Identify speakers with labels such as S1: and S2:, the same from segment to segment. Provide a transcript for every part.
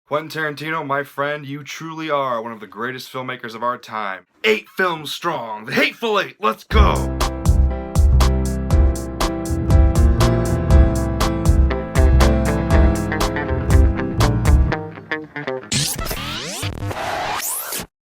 S1: Quentin Tarantino, my friend, you truly are one of the greatest filmmakers of our time. 8 films strong, the Hateful Eight, let's go!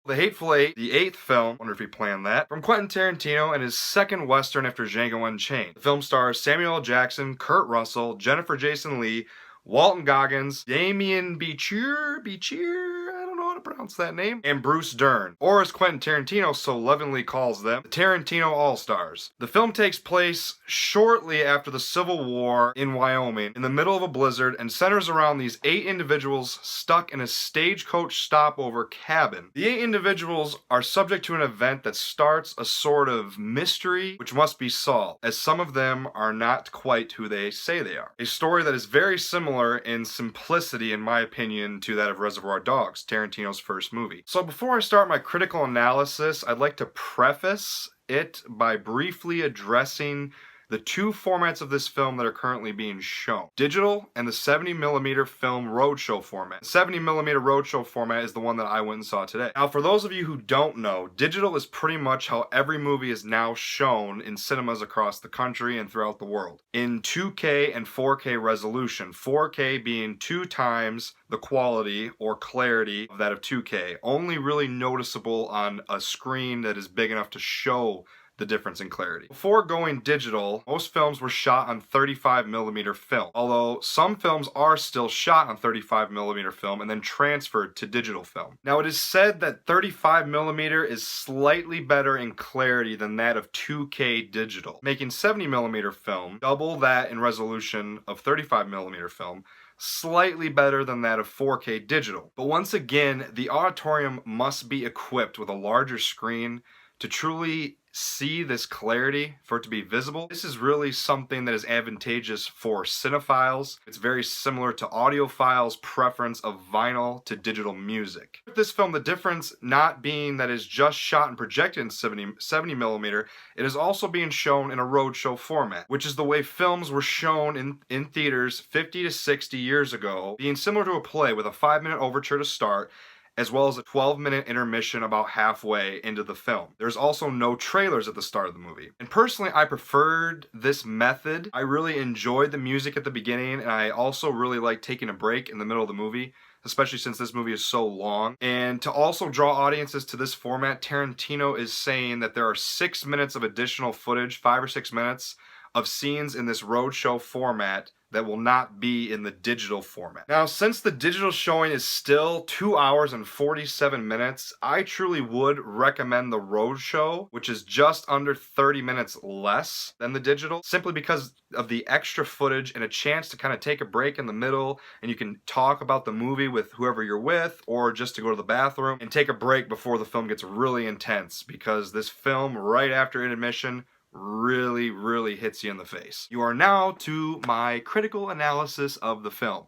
S1: The Hateful Eight, the 8th film, wonder if he planned that, from Quentin Tarantino and his second Western after Django Unchained. The film stars Samuel L. Jackson, Kurt Russell, Jennifer Jason Leigh, Walton Goggins, Demián Bichir, I don't know how to pronounce that name, and Bruce Dern, or as Quentin Tarantino so lovingly calls them, the Tarantino All-Stars. The film takes place shortly after the Civil War in Wyoming, in the middle of a blizzard, and centers around these 8 individuals stuck in a stagecoach stopover cabin. The 8 individuals are subject to an event that starts a sort of mystery which must be solved, as some of them are not quite who they say they are. A story that is very similar in simplicity, in my opinion, to that of Reservoir Dogs, Tarantino's first movie. So before I start my critical analysis, I'd like to preface it by briefly addressing the 2 formats of this film that are currently being shown. Digital and the 70mm film roadshow format. The 70mm roadshow format is the one that I went and saw today. Now, for those of you who don't know, digital is pretty much how every movie is now shown in cinemas across the country and throughout the world. In 2K and 4K resolution, 4K being 2 times the quality or clarity of that of 2K, only really noticeable on a screen that is big enough to show the difference in clarity. Before going digital, most films were shot on 35mm film, although some films are still shot on 35mm film and then transferred to digital film. Now, it is said that 35mm is slightly better in clarity than that of 2K digital, making 70mm film double that in resolution of 35mm film, slightly better than that of 4K digital. But once again, the auditorium must be equipped with a larger screen to truly see this clarity, for it to be visible. This is really something that is advantageous for cinephiles. It's very similar to audiophiles' preference of vinyl to digital music. With this film, the difference not being that it's just shot and projected in 70mm, it is also being shown in a roadshow format, which is the way films were shown in theaters 50 to 60 years ago, being similar to a play with a 5-minute overture to start, as well as a 12-minute intermission about halfway into the film. There's also no trailers at the start of the movie. And personally, I preferred this method. I really enjoyed the music at the beginning, and I also really like taking a break in the middle of the movie, especially since this movie is so long. And to also draw audiences to this format, Tarantino is saying that there are 6 minutes of additional footage, 5 or 6 minutes, of scenes in this roadshow format that will not be in the digital format. Now, since the digital showing is still 2 hours and 47 minutes, I truly would recommend the roadshow, which is just under 30 minutes less than the digital, simply because of the extra footage and a chance to kind of take a break in the middle, and you can talk about the movie with whoever you're with, or just to go to the bathroom and take a break before the film gets really intense, because this film, right after intermission, really hits you in the face. You are now to my critical analysis of the film.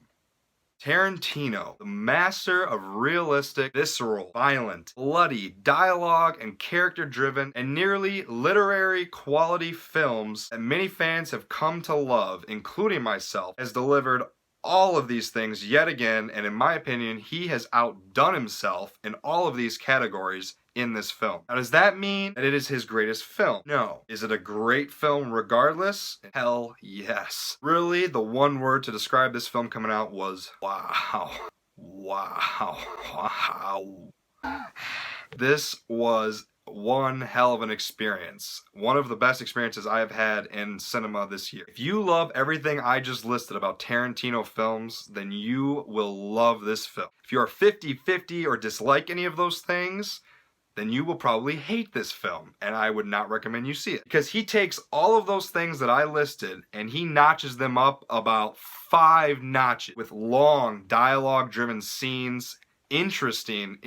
S1: Tarantino, the master of realistic, visceral, violent, bloody, dialogue and character-driven, and nearly literary quality films that many fans have come to love, including myself, has delivered all of these things yet again, and in my opinion, he has outdone himself in all of these categories in this film. Now, does that mean that it is his greatest film? No. Is it a great film regardless? Hell yes. Really, the one word to describe this film coming out was wow. Wow. This was one hell of an experience. One of the best experiences I have had in cinema this year. If you love everything I just listed about Tarantino films, then you will love this film. If you are 50-50 or dislike any of those things, then you will probably hate this film, and I would not recommend you see it. Because he takes all of those things that I listed, and he notches them up about 5 notches, with long, dialogue-driven scenes, interesting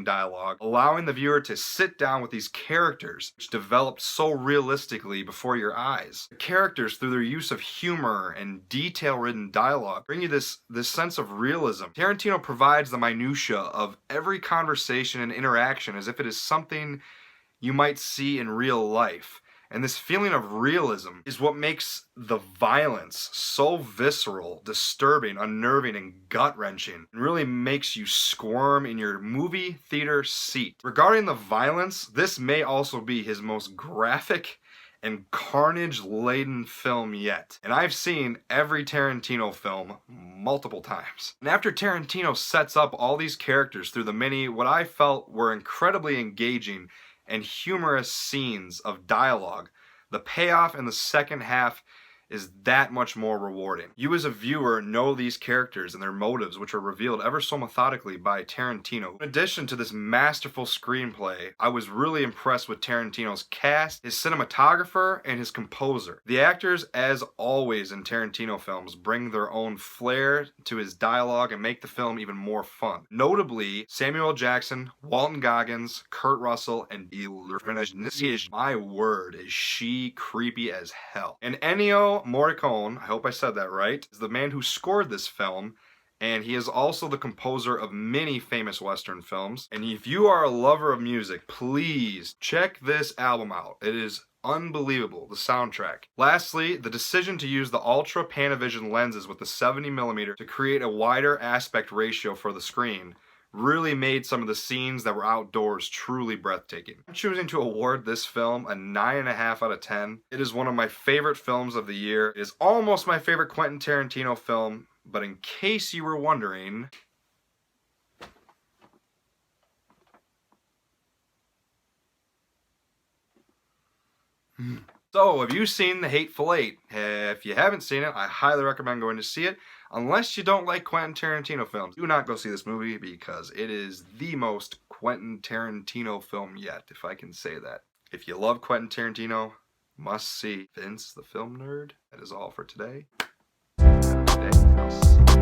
S1: dialogue, allowing the viewer to sit down with these characters, which developed so realistically before your eyes. The characters, through their use of humor and detail-ridden dialogue, bring you this sense of realism. Tarantino provides the minutia of every conversation and interaction as if it is something you might see in real life. And this feeling of realism is what makes the violence so visceral, disturbing, unnerving, and gut-wrenching. It really makes you squirm in your movie theater seat. Regarding the violence, this may also be his most graphic and carnage-laden film yet. And I've seen every Tarantino film multiple times. And after Tarantino sets up all these characters through the what I felt were incredibly engaging and humorous scenes of dialogue, the payoff in the second half is that much more rewarding. You as a viewer know these characters and their motives, which are revealed ever so methodically by Tarantino. In addition to this masterful screenplay, I was really impressed with Tarantino's cast, his cinematographer, and his composer. The actors, as always in Tarantino films, bring their own flair to his dialogue and make the film even more fun. Notably, Samuel Jackson, Walton Goggins, Kurt Russell, and my word, is she creepy as hell. And Ennio Morricone, I hope I said that right, is the man who scored this film, and he is also the composer of many famous Western films. And if you are a lover of music, please check this album out. It is unbelievable, the soundtrack. Lastly, the decision to use the Ultra Panavision lenses with the 70mm to create a wider aspect ratio for the screen really made some of the scenes that were outdoors truly breathtaking. I'm choosing to award this film a 9.5 out of 10. It is one of my favorite films of the year. It is almost my favorite Quentin Tarantino film, but in case you were wondering, so, have you seen The Hateful Eight? If you haven't seen it, I highly recommend going to see it. Unless you don't like Quentin Tarantino films, do not go see this movie because it is the most Quentin Tarantino film yet, if I can say that. If you love Quentin Tarantino, must see Vince the Film Nerd. That is all for today. Have a good day. I'll see you.